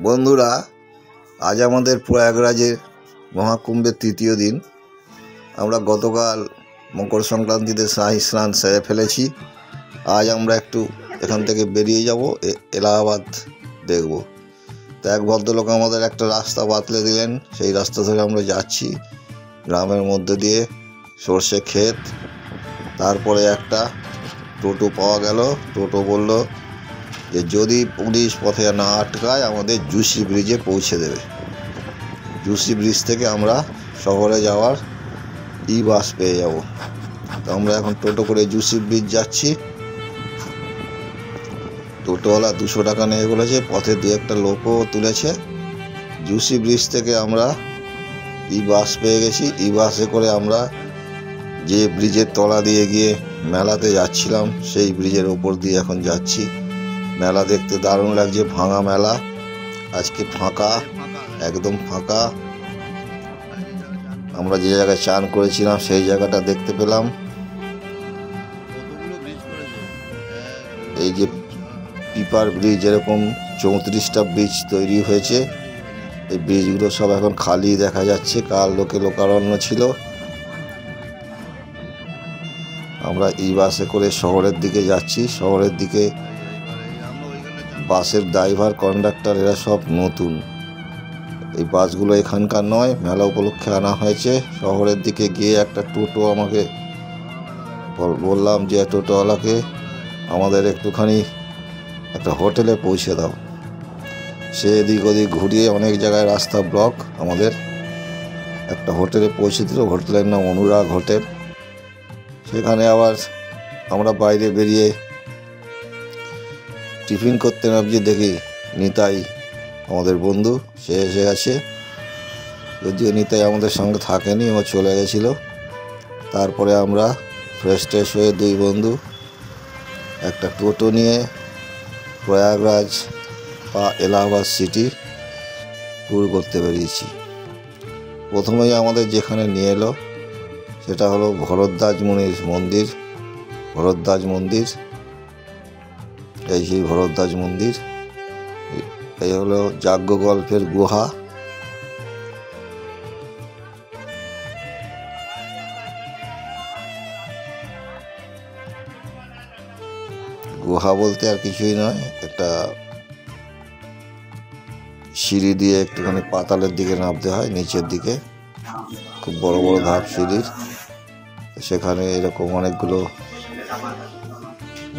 বন্ধুরা, আজ আমাদের প্রয়াগরাজের মহাকুম্ভের তৃতীয় দিন। আমরা গতকাল মকর সংক্রান্তিতে শাহী স্নান সেরে ফেলেছি। আজ আমরা একটু এখান থেকে বেরিয়ে যাব, এলাহাবাদ দেখব। তো এক ভদ্রলোক আমাদের একটা রাস্তা বাতলে দিলেন, সেই রাস্তা ধরে আমরা যাচ্ছি গ্রামের মধ্যে দিয়ে, সর্ষে ক্ষেত। তারপরে একটা টোটো পাওয়া গেল। টোটো বলল যে যদি পুলিশ পথে না আটকায় আমাদের জুসি ব্রিজে পৌঁছে দেবে। জুসি ব্রিজ থেকে আমরা শহরে যাওয়ার বাস পেয়ে যাব। তো আমরা এখন টোটো করে জুসি ব্রিজ যাচ্ছি। টোটোওয়ালা 200 টাকা নিয়ে বলেছে, পথে দু একটা লোকও তুলেছে। জুসি ব্রিজ থেকে আমরা বাস পেয়ে গেছি। বাসে করে আমরা যে ব্রিজের তলা দিয়ে গিয়ে মেলাতে যাচ্ছিলাম, সেই ব্রিজের ওপর দিয়ে এখন যাচ্ছি। মেলা দেখতে দারুণ লাগছে, ভাঙা মেলা। আজকে ফাঁকা, একদম ফাঁকা। আমরা যে জায়গায় চান করেছিলাম সেই জায়গাটা দেখতে পেলাম। এই যে পিপার ব্রিজ, এরকম 34টা ব্রিজ তৈরি হয়েছে। এই ব্রিজগুলো সব এখন খালি দেখা যাচ্ছে, কাল লোকারণ্য ছিল। আমরা বাসে করে শহরের দিকে যাচ্ছি। শহরের দিকে বাসের ড্রাইভার, কন্ডাক্টর এরা সব নতুন। এই বাসগুলো এখানকার নয়, মেলা উপলক্ষে আনা হয়েছে। শহরের দিকে গিয়ে একটা টোটো আমাকে বললাম যে টোটোওয়ালাকে আমাদের একটুখানি একটা হোটেলে পৌঁছে দাও। সে এদিক ওদিক ঘুরিয়ে অনেক জায়গায় রাস্তা ব্লক, আমাদের একটা হোটেলে পৌঁছে দিল। হোটেলের নাম অনুরাগ হোটেল। সেখানে আবার আমরা বাইরে বেরিয়ে টিফিন করতে নামছি, দেখি নিতাই আমাদের বন্ধু, সে এসে গেছে। যদিও নিতাই আমাদের সঙ্গে থাকেনি, ও চলে গেছিল। তারপরে আমরা ফ্রেশ হয়ে দুই বন্ধু একটা টোটো নিয়ে প্রয়াগরাজ বা এলাহাবাদ সিটি ট্যুর করতে বেরিয়েছি। প্রথমেই আমাদের যেখানে নিয়ে এলো সেটা হলো ভরদ্বাজ মুনির মন্দির। ভরদ্বাজ মন্দির, এই সেই ভরদ্বাজ মন্দির। এই হলো যাজ্ঞবল্ক্যের গুহা। গুহা বলতে আর কিছুই নয়, একটা সিঁড়ি দিয়ে একটুখানি পাতালের দিকে নামতে হয়, নিচের দিকে খুব বড় বড় ধাপ সিঁড়ির। সেখানে এরকম অনেকগুলো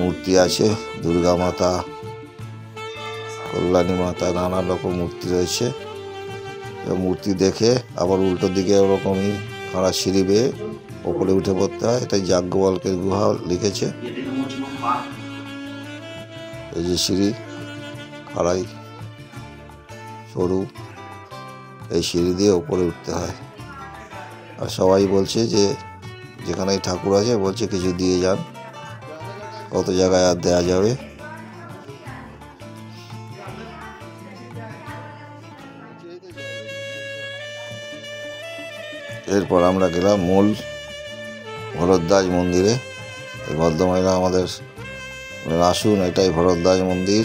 মূর্তি আছে, দুর্গা মাতা, কল্যাণী মাতা, নানা রকম মূর্তি রয়েছে। মূর্তি দেখে আবার উল্টো দিকে ওরকমই খাড়া সিঁড়ি বেয়ে ওপরে উঠে পড়তে হয়। এটাই যাজ্ঞবল্ক্যের গুহা লিখেছে। এই যে সিঁড়ি, খাড়াই সরু, এই সিঁড়ি দিয়ে ওপরে উঠতে হয়। আর সবাই বলছে যে যেখানেই ঠাকুর আছে, বলছে কিছু দিয়ে যান, কত জায়গায় আর দেওয়া যাবে। এরপর আমরা গেলাম মূল ভরদ্বাজ মন্দিরে। এই ভদ্রমহিলা আমাদের আসুন, এটাই ভরদ্বাজ মন্দির।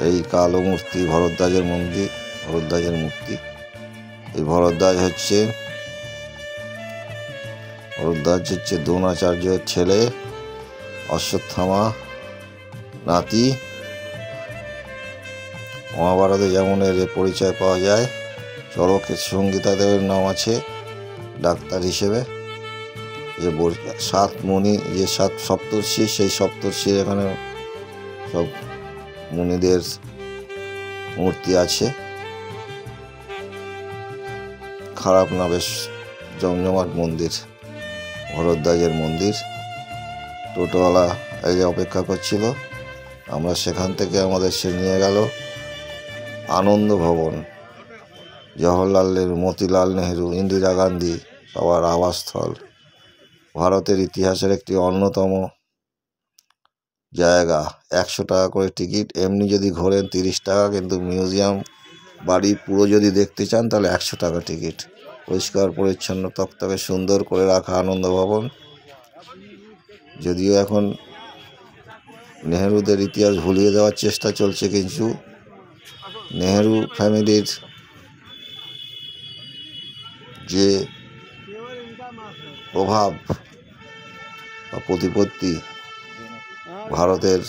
এই কালো মূর্তি ভরদ্বাজের মন্দির, ভরদ্বাজের মূর্তি। এই ভরদ্বাজ হচ্ছে দ্রোণাচার্যের ছেলে, অশ্বত্থামা নাতি। মহাভারতে যেমন এর পরিচয় পাওয়া যায়। চরকের সংগীতাদেবের নাম আছে ডাক্তার হিসেবে। যে 7 মুনি, যে 7 সপ্তর্ষি, সেই সপ্তর্ষির এখানে সব মুনিদের মূর্তি আছে। খারাপ না, বেশ জমজমাট মন্দির, ভরদ্বাজের মন্দির। টোটোওয়ালা এই যে অপেক্ষা করছিল, আমরা সেখান থেকে আমাদের সে নিয়ে গেল আনন্দ ভবন। জওহরলাল নেহরু, মতিলাল নেহরু, ইন্দিরা গান্ধী সবার আবাসস্থল। ভারতের ইতিহাসের একটি অন্যতম জায়গা। 100 টাকা করে টিকিট। এমনি যদি ঘোরেন 30 টাকা, কিন্তু মিউজিয়াম বাড়ি পুরো যদি দেখতে চান তাহলে 100 টাকা টিকিট। পরিষ্কার পরিচ্ছন্ন, তকতকে সুন্দর করে রাখা আনন্দ ভবন। যদিও এখন নেহরুদের ইতিহাস ভুলিয়ে দেওয়ার চেষ্টা চলছে, কিন্তু নেহেরু ফ্যামিলির যে প্রভাব বা প্রতিপত্তি ভারতের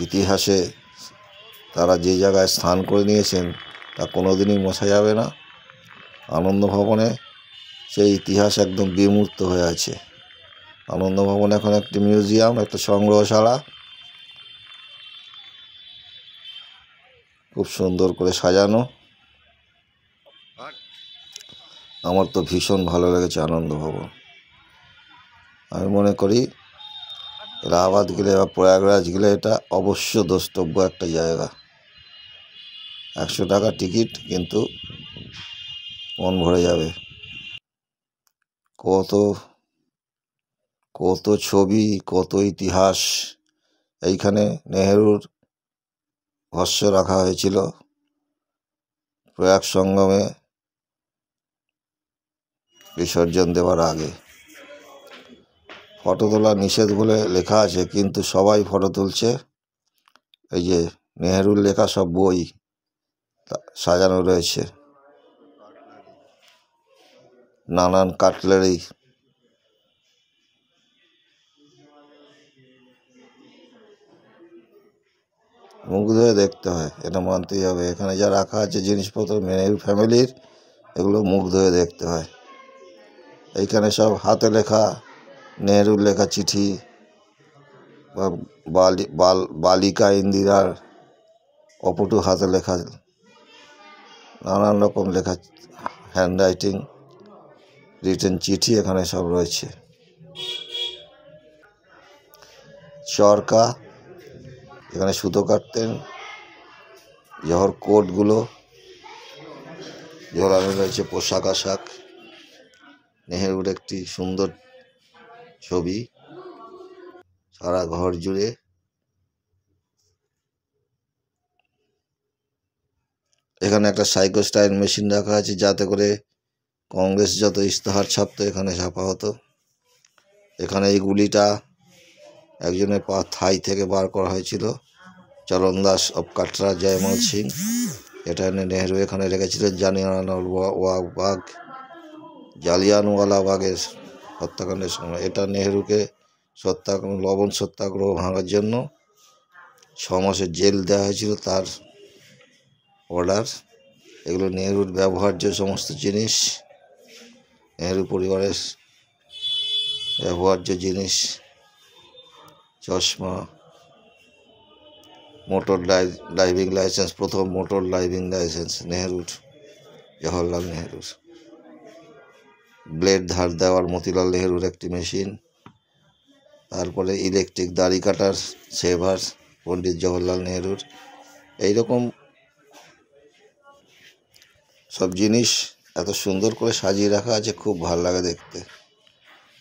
ইতিহাসে তারা যে জায়গায় স্থান করে নিয়েছেন তা কোনোদিনই মোছা যাবে না। আনন্দ ভবনে সেই ইতিহাস একদম বিমূর্ত হয়ে আছে। আনন্দ ভবন এখন একটি মিউজিয়াম, একটা সংগ্রহশালা, খুব সুন্দর করে সাজানো। আমার তো ভীষণ ভালো লেগেছে আনন্দ ভবন। আমি মনে করি এলাহাবাদ গেলে বা প্রয়াগরাজ গেলে এটা অবশ্য দ্রষ্টব্য একটা জায়গা। 100 টাকা টিকিট, কিন্তু মন ভরে যাবে। কত কত ছবি, কত ইতিহাস। এইখানে নেহেরুর ভাষ্য রাখা হয়েছিল প্রয়াগ সঙ্গমে বিসর্জন দেওয়ার আগে। ফটো তোলা নিষেধ বলে লেখা আছে, কিন্তু সবাই ফটো তুলছে। এই যে নেহেরুর লেখা সব বই সাজানো রয়েছে, নানান কাটলারি। মুগ্ধ হয়ে দেখতে হয়, এটা মানতেই হবে। এখানে যা রাখা আছে জিনিসপত্র নেহেরু ফ্যামিলির, এগুলো মুগ্ধ হয়ে দেখতে হয়। এইখানে সব হাতে লেখা নেহেরুর লেখা চিঠি বা বালিকা ইন্দিরার অপটু হাতে লেখা নানান রকম লেখা, হ্যান্ড রাইটিং, রিটেন চিঠি এখানে সব রয়েছে। চরকা, এখানে সুতো কাটতেন। জহর কোটগুলো ঝোলানো রয়েছে, পোশাক আশাক। নেহেরুর একটি সুন্দর ছবি সারা ঘর জুড়ে। এখানে একটা সাইকোস্টাইল মেশিন রাখা আছে, যাতে করে কংগ্রেস যত ইশতেহার ছাপতো এখানে ছাপা হতো। এখানে এই গুলিটা একজনের থাই থেকে বার করা হয়েছিল, চরণদাস অফ কাটরা জয়মল সিং। এটা নেহেরু এখানে রেখেছিলেন জালিয়ানওয়ালাবাগের হত্যাকাণ্ডের সময়। এটা নেহেরুকে লবণ সত্যাগ্রহ ভাঙার জন্য 6 মাসের জেল দেওয়া হয়েছিল, তার অর্ডার। এগুলো নেহেরুর ব্যবহার্য সমস্ত জিনিস, নেহেরু পরিবারের ব্যবহার্য জিনিস। চশমা, মোটর ড্রাইভিং লাইসেন্স, প্রথম মোটর ড্রাইভিং লাইসেন্স নেহেরুর, জওহরলাল নেহেরুর। ব্লেড ধার দেওয়ার মতিলাল নেহেরুর একটি মেশিন। তারপরে ইলেকট্রিক দাড়ি কাটার সেভার পণ্ডিত জওহরলাল নেহেরুর। এইরকম সব জিনিস এত সুন্দর করে সাজিয়ে রাখা আছে, খুব ভালো লাগে দেখতে,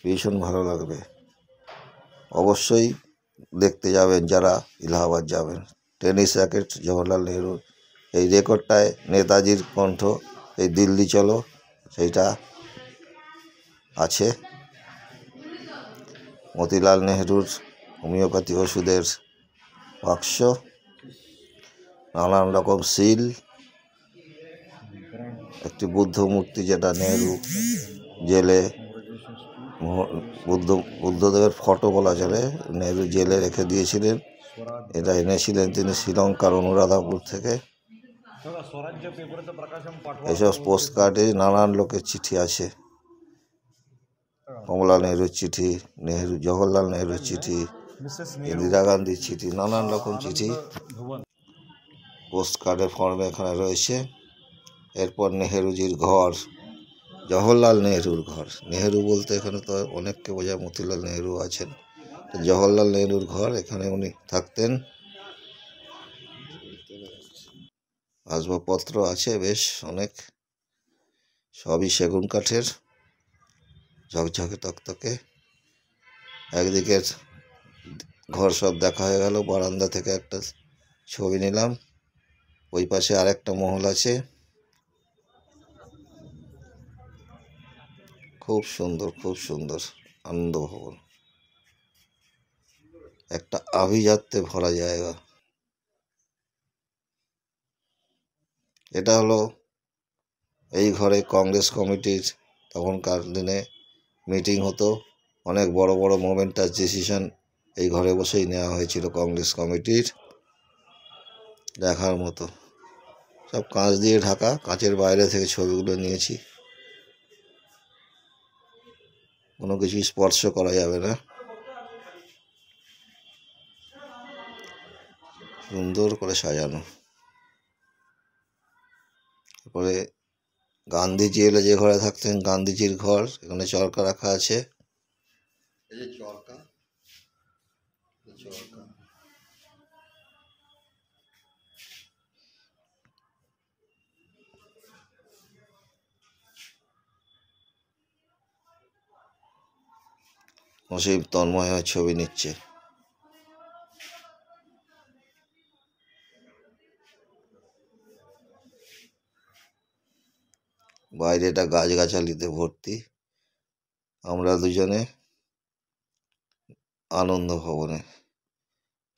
ভীষণ ভালো লাগবে। অবশ্যই দেখতে যাবেন যারা এলাহাবাদ যাবেন। টেনিস র্যাকেট জওহরলাল নেহেরুর, এই রেকর্ডটায় নেতাজির কণ্ঠ, এই দিল্লি চলো, সেইটা আছে। মতিলাল নেহেরুর হোমিওপ্যাথি ওষুধের বাক্স, নানান রকম সিল, একটি বুদ্ধ মূর্তি যেটা নেহেরু জেলে বুদ্ধদেবের ফটো বলা চলে, নেহেরু জেলে রেখে দিয়েছিলেন। এটা এনেছিলেন তিনি শ্রীলঙ্কার অনুরাধাপুর থেকে। এসব পোস্ট কার্ডে নানান লোকের চিঠি আছে, কমলা নেহেরুর চিঠি, জওহরলাল নেহেরুর চিঠি, ইন্দিরা গান্ধীর চিঠি, নানান রকম চিঠি পোস্ট কার্ডের ফর্মে এখানে রয়েছে। এরপর নেহেরুজির ঘর, জওহরলাল নেহেরুর ঘর। নেহেরু বলতে এখানে তো অনেককে বোঝায়, মতিলাল নেহেরু আছেন। জওহরলাল নেহেরুর ঘর, এখানে উনি থাকতেন। আসবাবপত্র আছে বেশ অনেক, সবই সেগুন কাঠের, ঝকঝকে তকতকে। একদিকের ঘর সব দেখা হয়ে গেল, বারান্দা থেকে একটা ছবি নিলাম। ওই পাশে আরেকটা মহল আছে, খুব সুন্দর, খুব সুন্দর আনন্দ ভবন, একটা আভিজাত্যে ভরা জায়গা। এটা হলো এই ঘরে কংগ্রেস কমিটির তখনকার দিনে মিটিং হতো। অনেক বড় বড় মোমেন্টাস ডিসিশন এই ঘরে বসেই নেওয়া হয়েছিল কংগ্রেস কমিটির। দেখার মতো সব কাঁচ দিয়ে ঢাকা, কাঁচের বাইরে থেকে ছবিগুলো নিয়েছি। কোনো কিছু স্পর্শ করা যাবে না। সুন্দর করে সাজানো। তারপরে গান্ধীজি এলে যে ঘরে থাকতেন, গান্ধীজির ঘর, এখানে চরকা রাখা আছে। এই যে চরকা, চরকা অসীম তন্ময় হয়ে ছবি নিচ্ছে। বাইরেটা গাছগাছালিতে ভর্তি। আমরা দুজনে আনন্দ ভবনে।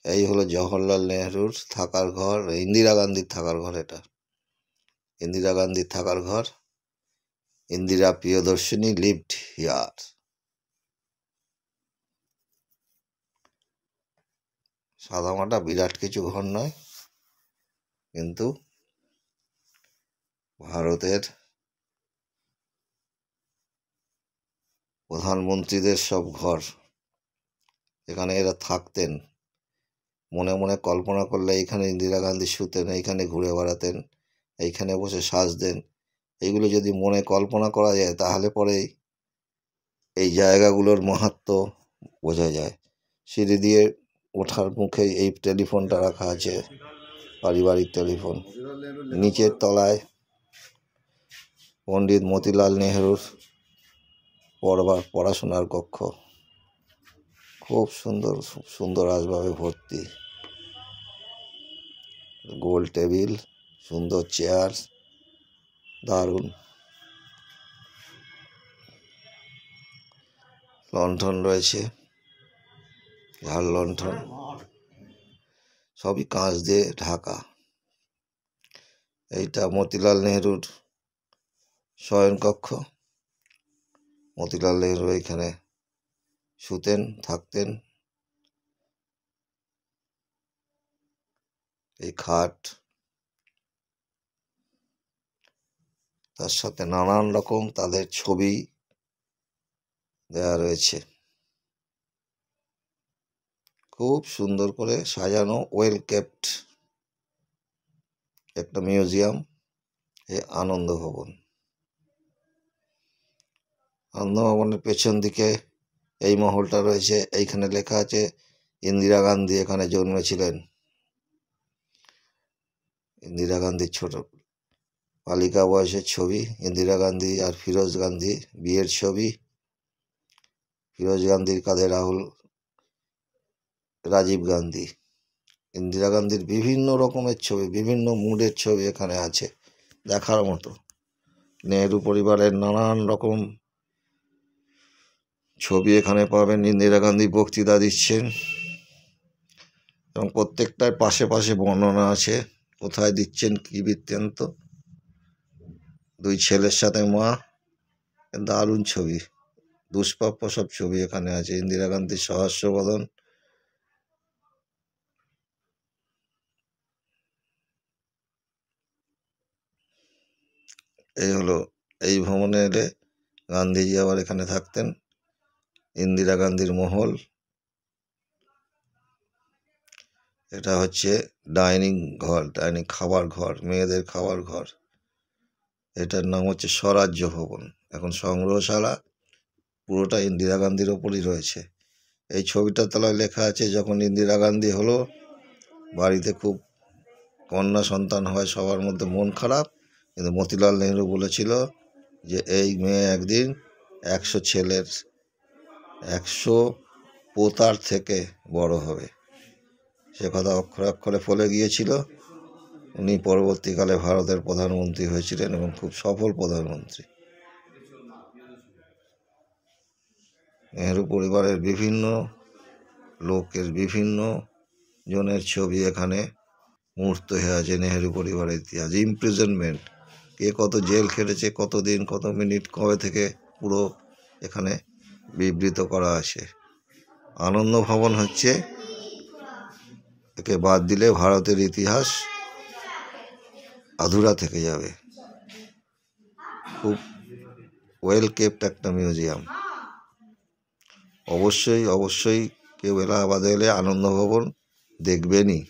এই হলো জওহরলাল নেহরুর থাকার ঘর, ইন্দিরা গান্ধীর থাকার ঘর। এটা ইন্দিরা গান্ধীর থাকার ঘর। Indira Priyadarshini lived here. সাদামাটা বিরাট কিছু ঘর নয়, কিন্তু ভারতের প্রধানমন্ত্রীদের সব ঘর। এখানে এরা থাকতেন। মনে মনে কল্পনা করলে এইখানে ইন্দিরা গান্ধী শুতেন, এইখানে ঘুরে বেড়াতেন, এইখানে বসে সাজতেন। এইগুলো যদি মনে কল্পনা করা যায় তাহলে পরেই এই জায়গাগুলোর মাহাত্ম্য বোঝা যায়। সিঁড়ি দিয়ে ওঠার মুখে এই টেলিফোনটা রাখা আছে, পারিবারিক টেলিফোন। নিচের তলায় পণ্ডিত মতিলাল নেহরুর পড়াশোনার কক্ষ। খুব সুন্দর সুন্দর আসবাবে ভর্তি। গোল টেবিল, সুন্দর চেয়ার, দারুণ। লণ্ঠন রয়েছে, ঝাড় লণ্ঠন, সবই কাঁচ দিয়ে ঢাকা। এইটা মতিলাল নেহরুর শয়নকক্ষ। মতিলাল নেহরু এখানে শুতেন, থাকতেন। এই খাট, তার সাথে নানান রকম তাদের ছবি দেয়া রয়েছে। খুব সুন্দর করে সাজানো, ওয়েল কেপ্ট একটা মিউজিয়াম। এই আনন্দ ভবন। আনন্দ ভবনের পেছন দিকে এই মহলটা রয়েছে। এইখানে লেখা আছে ইন্দিরা গান্ধী এখানে জন্মেছিলেন। ইন্দিরা গান্ধীর ছোট বালিকা বয়সের ছবি। ইন্দিরা গান্ধী আর ফিরোজ গান্ধী বিয়ের ছবি। ফিরোজ গান্ধীর কাঁধে রাজীব গান্ধী। ইন্দিরা গান্ধীর বিভিন্ন রকমের ছবি, বিভিন্ন মুডের ছবি এখানে আছে, দেখার মতো। নেহরু পরিবারের নানান রকম ছবি এখানে পাবেন। ইন্দিরা গান্ধী বক্তৃতা দিচ্ছেন এবং প্রত্যেকটার পাশে পাশে বর্ণনা আছে, কোথায় দিচ্ছেন, কী বৃত্তান্ত। দুই ছেলের সাথে মা, দারুণ ছবি, দুষ্প্রাপ্য সব ছবি এখানে আছে। ইন্দিরা গান্ধীর সহাস্যবদন। এই হলো, এই ভ্রমণে এলে গান্ধীজি আবার এখানে থাকতেন। ইন্দিরা গান্ধীর মহল। এটা হচ্ছে ডাইনিং ঘর, ডাইনিং খাবার ঘর, মেয়েদের খাবার ঘর। এটার নাম হচ্ছে স্বরাজ্য ভবন। এখন সংগ্রহশালা, পুরোটা ইন্দিরা গান্ধীর ওপরই রয়েছে। এই ছবিটার তলায় লেখা আছে, যখন ইন্দিরা গান্ধী হলো, বাড়িতে খুব কন্যা সন্তান হয়, সবার মধ্যে মন খারাপ। কিন্তু মতিলাল নেহরু বলেছিল যে এই মেয়ে একদিন 100 পোতার থেকে বড় হবে। সে কথা অক্ষরে অক্ষরে ফলে গিয়েছিল। উনি পরবর্তীকালে ভারতের প্রধানমন্ত্রী হয়েছিলেন এবং খুব সফল প্রধানমন্ত্রী। নেহরু পরিবারের বিভিন্ন লোকের, বিভিন্ন জনের ছবি এখানে মুহূর্ত হয়ে আছে নেহেরু পরিবারের ইতিহাস। ইমপ্রিজনমেন্ট, কে কত জেল খেটেছে, কত দিন, কত মিনিট, কবে থেকে, পুরো এখানে বিবৃত করা আছে। আনন্দ ভবন হচ্ছে, একে বাদ দিলে ভারতের ইতিহাস আধুরা থেকে যাবে। খুব ওয়েল কেপ্ট একটা মিউজিয়াম। অবশ্যই অবশ্যই কেউ এলাহাবাদে এলে আনন্দ ভবন দেখবেনই।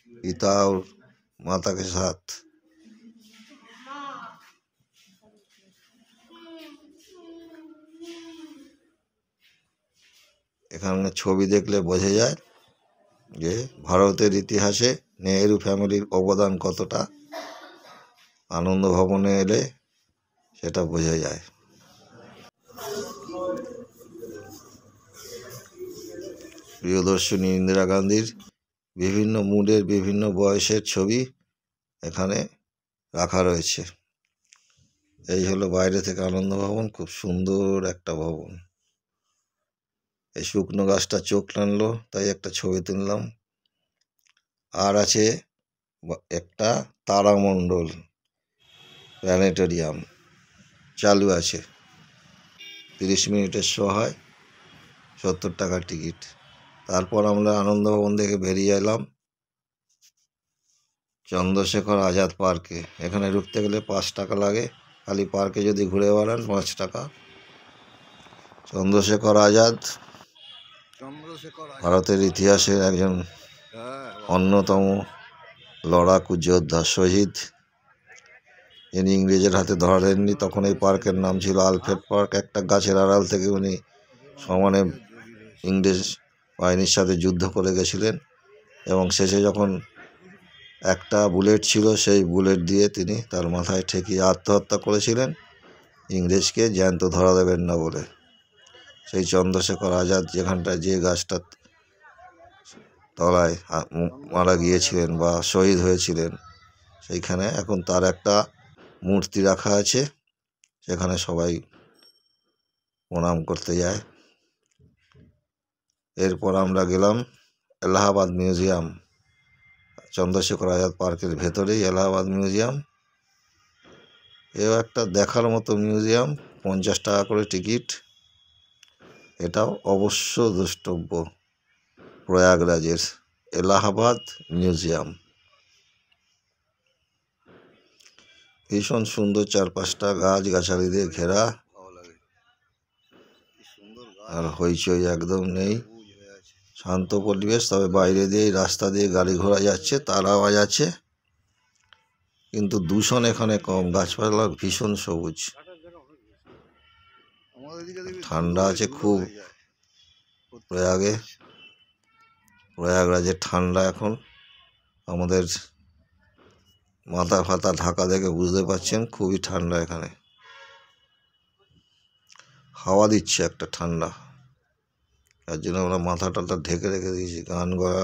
পিতা और माता के साथ। এখানে ছবি দেখলে বোঝা যায় যে ভারতের ইতিহাসে নেহেরু ফ্যামিলির অবদান কতটা। আনন্দ ভবনে এলে সেটা বোঝা যায়। প্রিয়দর্শিনী ইন্দিরা গান্ধীর বিভিন্ন মুডের, বিভিন্ন বয়সের ছবি এখানে রাখা রয়েছে। এই হলো বাইরে থেকে আনন্দ ভবন, খুব সুন্দর একটা ভবন। এই শুকনো গাছটা চোখ টানলো, তাই একটা ছবি তুললাম। আর আছে একটা তারামণ্ডল প্ল্যানেটোরিয়াম চালু আছে। 30 মিনিটের শো হয়, 70 টাকা টিকিট। তারপর আমরা আনন্দ ভবন থেকে বেরিয়ে এলাম চন্দ্রশেখর আজাদ পার্কে। এখানে ঢুকতে গেলে 5 টাকা লাগে, খালি পার্কে যদি ঘুরে বেড়ান 5 টাকা। চন্দ্রশেখর আজাদ ভারতের ইতিহাসের একজন অন্যতম লড়াকু যোদ্ধা, শহীদ। যিনি ইংরেজের হাতে ধরা দেননি। তখন এই পার্কের নাম ছিল আলফ্রেড পার্ক। একটা গাছের আড়াল থেকে উনি সমানে ইংরেজ বাহিনীর সাথে যুদ্ধ করে গেছিলেন এবং শেষে যখন একটা বুলেট ছিল, সেই বুলেট দিয়ে তিনি তার মাথায় ঠেকিয়ে আত্মহত্যা করেছিলেন, ইংরেজকে জ্যান্ত ধরা দেবেন না বলে। সেই চন্দ্রশেখর আজাদ যেখানটায়, যে গাছটার তলায় মারা গিয়েছিলেন বা শহীদ হয়েছিলেন, সেইখানে এখন তার একটা মূর্তি রাখা আছে। সেখানে সবাই প্রণাম করতে যায়। এরপর আমরা গেলাম এলাহাবাদ মিউজিয়াম। চন্দ্রশেখর আজাদ পার্কের ভেতরেই এলাহাবাদ মিউজিয়াম। এও একটা দেখার মতো মিউজিয়াম, 50 টাকা করে টিকিট। এটাও অবশ্য দ্রষ্টব্য প্রয়াগরাজের এলাহাবাদ মিউজিয়াম। ভীষণ সুন্দর, চারপাশটা গাছ গাছালি দিয়ে ঘেরা, আর হইচই একদম নেই, শান্ত পরিবেশ। তবে বাইরে দিয়ে রাস্তা দিয়ে গাড়ি ঘোড়া যাচ্ছে, তার আওয়াজ আছে, কিন্তু দূষণ এখানে কম, গাছপালা ভীষণ সবুজ, ঠান্ডা আছে খুব। প্রয়াগরাজের ঠান্ডা এখন, আমাদের মাথা ফাতা ঢাকা দেখে বুঝতে পারছেন খুবই ঠান্ডা এখানে। হাওয়া দিচ্ছে একটা ঠান্ডা, তার জন্য আমরা মাথা টাথা ঢেকে রেখে দিয়েছি, গান গলা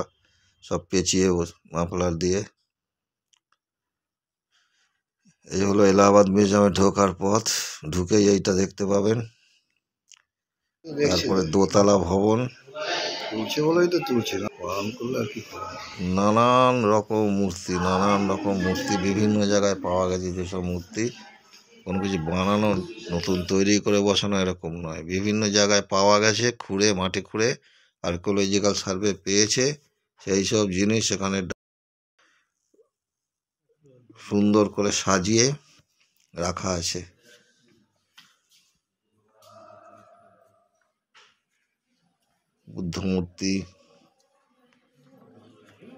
সব পেঁচিয়ে মাফলার দিয়ে। এই হলো এলাহাবাদ মিউজিয়ামে ঢোকার পথ। ঢুকেই এইটা দেখতে পাবেন। তারপরে দোতলা ভবন, নানান রকম মূর্তি বিভিন্ন জায়গায় পাওয়া গেছে। যেসব মূর্তি কোনো কিছু বানানো, নতুন তৈরি করে বসানো এরকম নয়, বিভিন্ন জায়গায় পাওয়া গেছে, খুঁড়ে, মাটি খুঁড়ে আর্কিওলজিক্যাল সার্ভে পেয়েছে। সেই সব জিনিস এখানে সুন্দর করে সাজিয়ে রাখা আছে। বুদ্ধ মূর্তি,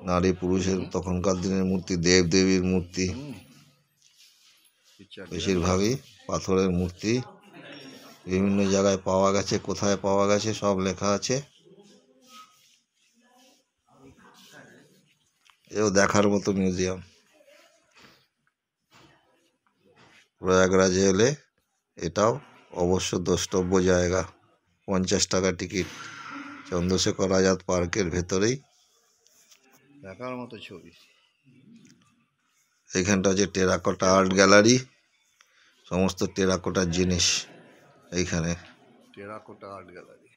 নারী পুরুষের তখনকার দিনের মূর্তি, দেবদেবীর মূর্তি, বেশিরভাগই পাথরের মূর্তি। বিভিন্ন জায়গায় পাওয়া গেছে, কোথায় পাওয়া গেছে সব লেখা আছে। এও দেখার মতো মিউজিয়াম। প্রয়াগরাজে এলে এটাও অবশ্য দ্রষ্টব্য জায়গা। 50 টাকা টিকিট। চন্দ্রশেখর আজাদ পার্কের ভেতরেই দেখার মতো ছবি। এইখানটা হচ্ছে টেরাকোটা আর্ট গ্যালারি, সমস্ত টেরাকোটার জিনিস এইখানে। Terracotta art gallery,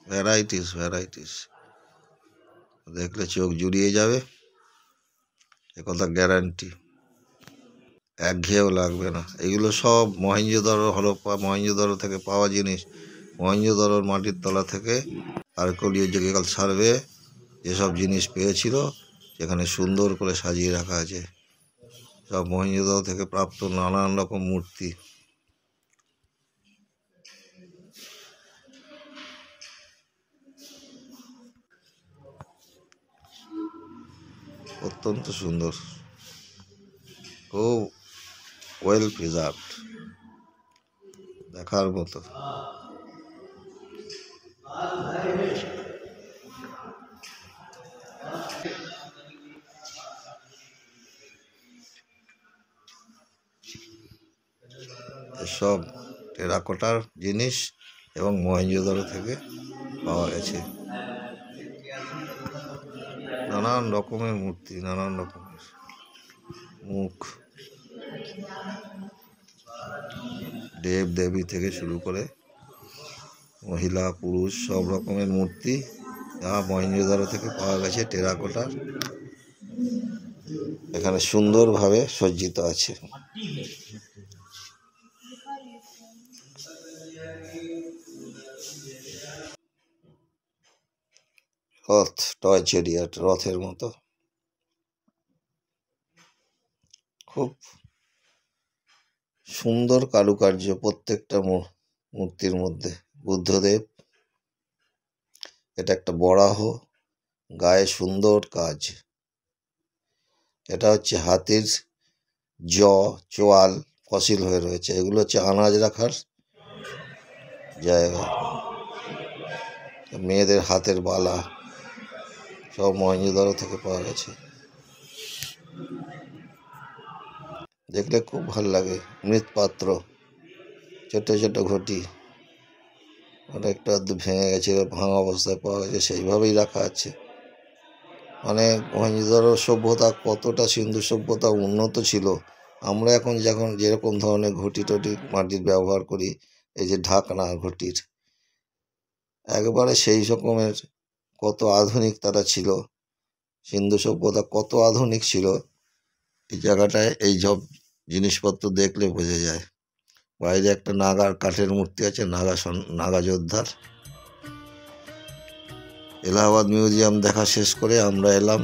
varieties. দেখলে চোখ জুড়িয়ে যাবে, একথা গ্যারান্টি। একঘেয়েও লাগবে না। এগুলো সব মহেঞ্জোদারো, হরপ্পা মহেঞ্জোদারো থেকে পাওয়া জিনিস। মহেঞ্জোদারোর মাটির তলা থেকে আর্কিওলজিক্যাল সার্ভে যেসব জিনিস পেয়েছিল সেখানে সুন্দর করে সাজিয়ে রাখা আছে। সব মহেঞ্জোদারো থেকে প্রাপ্ত নানান রকম মূর্তি। অত্যন্ত সুন্দর, খুব ওয়েল প্রিজার্ভড, দেখার মতো। সব টেরাকোটার জিনিস এবং মহেঞ্জোদারো থেকে পাওয়া গেছে। নানান রকমের মূর্তি, নানান রকমের মুখ, দেব দেবী থেকে শুরু করে মহিলা পুরুষ সব রকমের মূর্তি যা মহেঞ্জোদারো থেকে পাওয়া গেছে টেরাকোটার, এখানে সুন্দরভাবে সজ্জিত আছে। রথ, টয় চ্যারিয়ট, রথের মতো, খুব সুন্দর কারুকার্য প্রত্যেকটা মূর্তির মধ্যে। বুদ্ধদেব, এটা একটা বরাহ, গায়ে সুন্দর কাজ। এটা হচ্ছে হাতির চোয়াল ফসিল হয়ে রয়েছে। এগুলো হচ্ছে আনাজ রাখার জায়গা। মেয়েদের হাতের বালা সব মহেঞ্জোদারো থেকে পাওয়া গেছে। দেখলে খুব ভালো লাগে। মৃৎপাত্র, ছোট ছোট ঘটি, অনেকটা ভেঙে গেছে, ভাঙা অবস্থায় পাওয়া গেছে, সেইভাবেই রাখা আছে। মানে মহেঞ্জোদারো সভ্যতা কতটা, সিন্ধু সভ্যতা উন্নত ছিল। আমরা এখন যেরকম ধরনের ঘটি টটি মাটির ব্যবহার করি, এই যে ঢাকনা ঘটির, একবারে সেই রকমের কত আধুনিক তারা ছিল। সিন্ধু সভ্যতা কত আধুনিক ছিল, এই জায়গাটায় এই সব জিনিসপত্র দেখলে বোঝা যায়। বাইরে একটা নাগার কাঠের মূর্তি আছে, নাগা যোদ্ধার। এলাহাবাদ মিউজিয়াম দেখা শেষ করে আমরা এলাম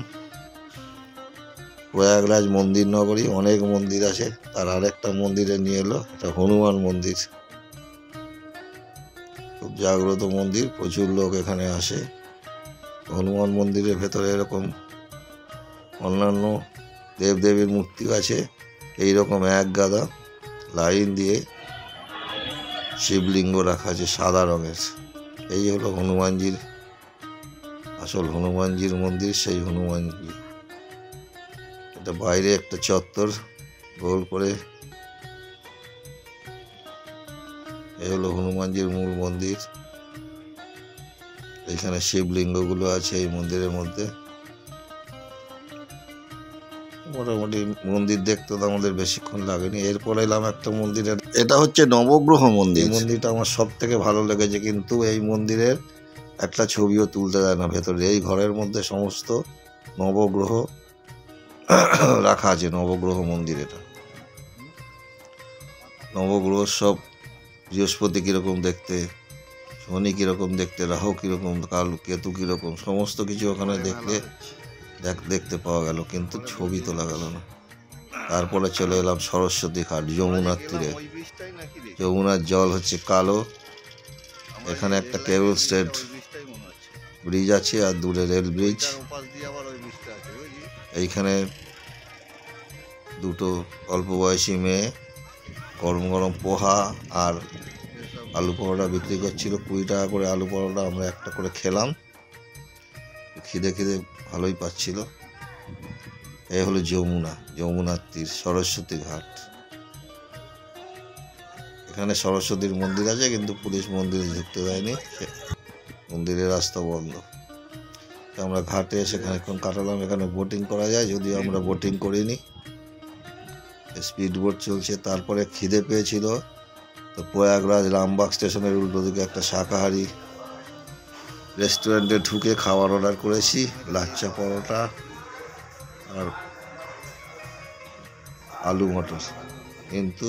প্রয়াগরাজ মন্দির নগরী। অনেক মন্দির আছে, তার আরেকটা মন্দিরে নিয়ে এলো, এটা হনুমান মন্দির। খুব জাগ্রত মন্দির, প্রচুর লোক এখানে আসে। হনুমান মন্দিরের ভেতরে এরকম অন্যান্য দেবদেবীর মূর্তিও আছে। এইরকম এক গাদা লাইন দিয়ে শিবলিঙ্গ রাখা আছে সাদা রঙের। এই হলো হনুমানজির, আসল হনুমানজির মন্দির, সেই হনুমানজি। এটা বাইরে একটা চত্বর গোল করে। এই হলো হনুমানজির মূল মন্দির। এখানে শিবলিঙ্গগুলো আছে এই মন্দিরের মধ্যে। মোটামুটি মন্দির দেখতে তো আমাদের বেশিক্ষণ লাগেনি। এরপর এলাম একটা মন্দিরের, এটা হচ্ছে নবগ্রহ মন্দির। এই মন্দিরটা আমার সব থেকে ভালো লেগেছে, কিন্তু এই মন্দিরের একটা ছবিও তুলতে দেয় না ভেতরে। এই ঘরের মধ্যে সমস্ত নবগ্রহ রাখা আছে। নবগ্রহ মন্দির এটা। নবগ্রহ সব, বৃহস্পতি কীরকম দেখতে, শনি কীরকম দেখতে, রাহু কীরকম, কেতু কীরকম, সমস্ত কিছু ওখানে দেখতে পাওয়া গেল, কিন্তু ছবি তোলা গেল না। তারপরে চলে এলাম সরস্বতী ঘাট, যমুনার তীরে। যমুনার জল হচ্ছে কালো। এখানে একটা কেবল স্টেট ব্রিজ আছে আর দূরে রেল ব্রিজ। এইখানে দুটো অল্প বয়সী মেয়ে গরম গরম পোহা আর আলু পরোটা বিক্রি করছিল। 20 টাকা করে আলু পরোটা, আমরা একটা করে খেলাম। খিদে ভালোই পাচ্ছিল। এই হলো যমুনার তীর, সরস্বতী ঘাট। এখানে সরস্বতীর মন্দির আছে, কিন্তু পুলিশ মন্দিরে ঢুকতে দেয়নি, মন্দিরের রাস্তা বন্ধ। আমরা ঘাটে এসে খানিকক্ষণ কাটালাম। এখানে বোটিং করা যায়, যদিও আমরা বোটিং করিনি, স্পিড বোট চলছে। তারপরে খিদে পেয়েছিল, তো প্রয়াগরাজ রামবাগ স্টেশনের উল্টো দিকে একটা শাকাহারি রেস্টুরেন্টে ঢুকে খাবার অর্ডার করেছি, লাচ্চা পরোটা আর আলু মটর। কিন্তু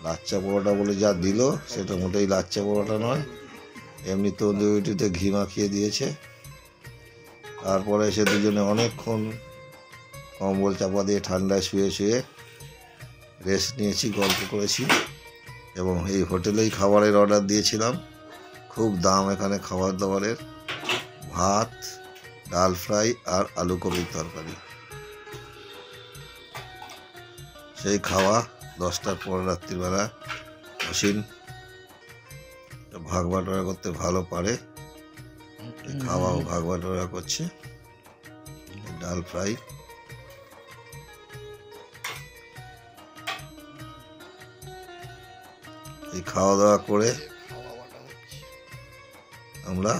লাচ্চা পরোটা বলে যা দিল সেটা মোটেই লাচ্চা পরোটা নয়, এমনি তন্দুরিতে ঘি মাখিয়ে দিয়েছে। তারপরে এসে দুজনে অনেকক্ষণ কম্বল চাপা দিয়ে ঠান্ডায় শুয়ে শুয়ে রেস্ট নিয়েছি, গল্প করেছি এবং এই হোটেলেই খাবারের অর্ডার দিয়েছিলাম। খুব দাম এখানে খাবার দাবারের। ভাত, ডাল ফ্রাই আর আলু কপির তরকারি। সেই খাওয়া 10টার পর রাত্রিবেলা। অসীম ভাগ বাটোয়ারা করতে ভালো পারে, খাওয়াও ভাগ বাটোয়ারা করছে। ডাল ফ্রাই, এই খাওয়া দাওয়া করে আমরা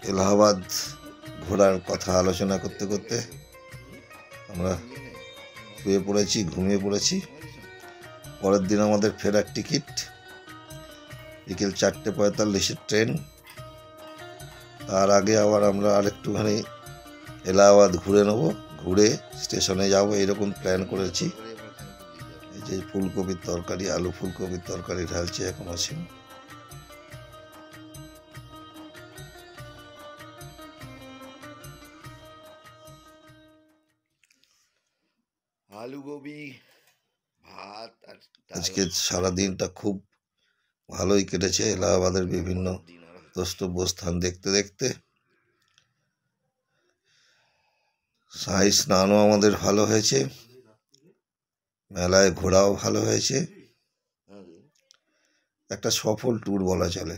এলাহাবাদ ঘোরার কথা আলোচনা করতে করতে আমরা শুয়ে পড়েছি, ঘুমিয়ে পড়েছি। পরের দিন আমাদের ফেরার টিকিট, বিকেল 4:45 ট্রেন। তার আগে আবার আমরা আরেকটুখানি এলাহাবাদ ঘুরে নেব, ঘুরে স্টেশনে যাব এরকম প্ল্যান করেছি। এই যে ফুলকপির তরকারি, আলু ফুলকপির তরকারি ঢালছে এখন অসীম। আলু গোবি ভাত আর আজকে সারা দিনটা খুব ভালোই কেটেছে এলাহাবাদের বিভিন্ন দ্রষ্টব্য স্থান দেখতে দেখতে। শাহী স্নানও আমাদের ভালো হয়েছে, মেলায় ঘোরাও ভালো হয়েছে। একটা সফল ট্যুর বলা চলে।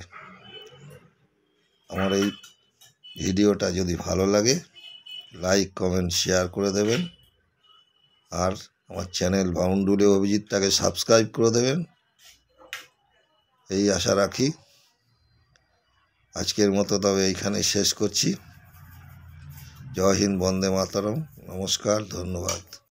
আমার এই ভিডিওটা যদি ভালো লাগে লাইক কমেন্ট শেয়ার করে দেবেন, আর আমার চ্যানেল বাউন্ডুলে অভিজিৎটাকে সাবস্ক্রাইব করে দেবেন, এই আশা রাখি। আজকের মতো তবে এইখানে শেষ করছি। জয় হিন্দ, বন্দে মাতরম, নমস্কার, ধন্যবাদ।